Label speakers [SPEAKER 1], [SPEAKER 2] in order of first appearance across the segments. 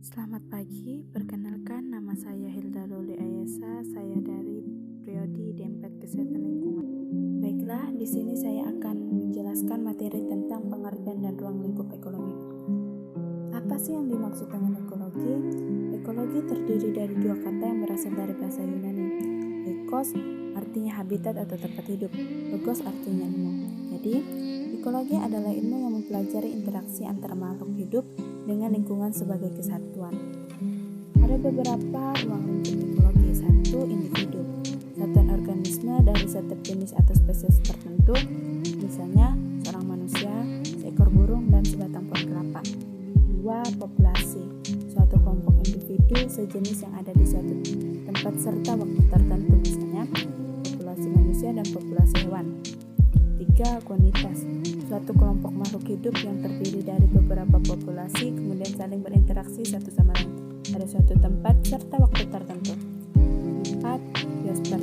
[SPEAKER 1] Selamat pagi, perkenalkan nama saya Hilda Loli Ayesa, saya dari Prodi D4 Kesehatan Lingkungan. Baiklah, di sini saya akan menjelaskan materi tentang pengertian dan ruang lingkup ekologi. Apa sih yang dimaksud dengan ekologi? Ekologi terdiri dari dua kata yang berasal dari bahasa Yunani. Ekos artinya habitat atau tempat hidup, logos artinya ilmu. Jadi, ekologi adalah ilmu yang mempelajari interaksi antara makhluk hidup dengan lingkungan sebagai kesatuan. Ada beberapa ruang lingkup ekologi. Satu, individu, satuan organisme dari setiap jenis atau spesies tertentu, misalnya seorang manusia, seekor burung, dan sebatang pohon kelapa. Dua, populasi, suatu kelompok individu sejenis yang ada di suatu tempat serta waktu tertentu, misalnya populasi manusia dan populasi hewan. Tiga, komunitas, suatu kelompok makhluk hidup yang terdiri dari beberapa populasi kemudian saling berinteraksi satu sama lain pada suatu tempat serta waktu tertentu. 4. Biosfer,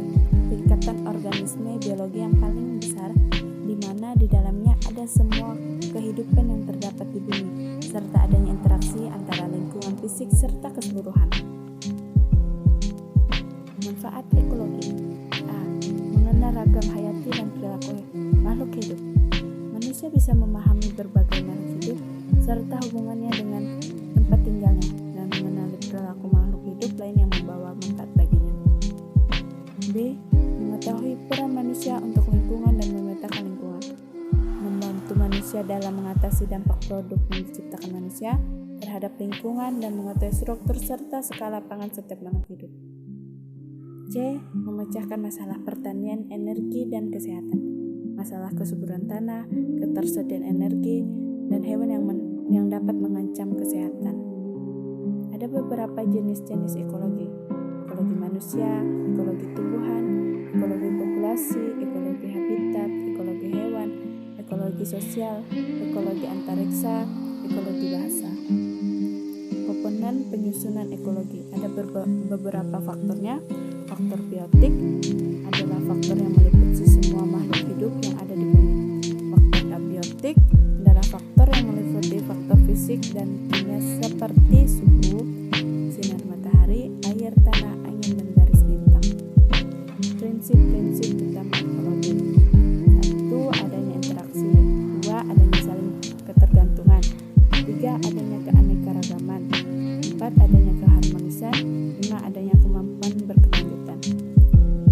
[SPEAKER 1] tingkatan organisme biologi yang paling besar di mana di dalamnya ada semua kehidupan yang terdapat di bumi serta adanya interaksi antara lingkungan fisik serta keseluruhan. Manfaat ekologi. A. Mengenal ragam hayati dan perilaku makhluk hidup. Manusia bisa memahami berbagai makhluk hidup serta hubungannya dengan tempat tinggalnya dan mengenali perilaku makhluk hidup lain yang membawa manfaat baginya. B. Mengetahui peran manusia untuk lingkungan dan memetakan lingkungan. Membantu manusia dalam mengatasi dampak produk yang diciptakan manusia terhadap lingkungan dan mengetahui struktur serta skala pangan setiap makhluk hidup. C. Memecahkan masalah pertanian, energi, dan kesehatan, masalah kesuburan tanah, ketersediaan energi, dan hewan yang dapat mengancam kesehatan. Ada beberapa jenis-jenis ekologi: ekologi manusia, ekologi tumbuhan, ekologi populasi, ekologi habitat, ekologi hewan, ekologi sosial, ekologi antariksa, ekologi bahasa. Komponen penyusunan ekologi ada beberapa faktornya. Faktor biotik adalah faktor yang meliputi semua makhluk hidup yang ada di bumi. Faktor abiotik adalah faktor yang meliputi faktor fisik dan kimia seperti suhu, sinar matahari, air, tanah, angin, dan garis lintang. Prinsip-prinsip utama ekologi. 1. Adanya interaksi. 2. Adanya saling ketergantungan. 3. Adanya keanekaragaman. 4. Adanya keharmonisan. 5. Adanya kemampuan berkelanjutan.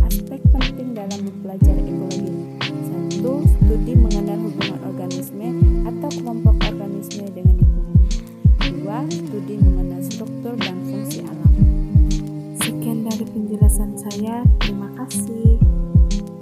[SPEAKER 1] Aspek penting dalam mempelajari ekologi. 1. Studi mengenal hubungan organisme atau kelompok organisme dengan lingkungan. 2. Studi mengenal struktur dan fungsi alam. Sekian dari penjelasan saya. Terima kasih.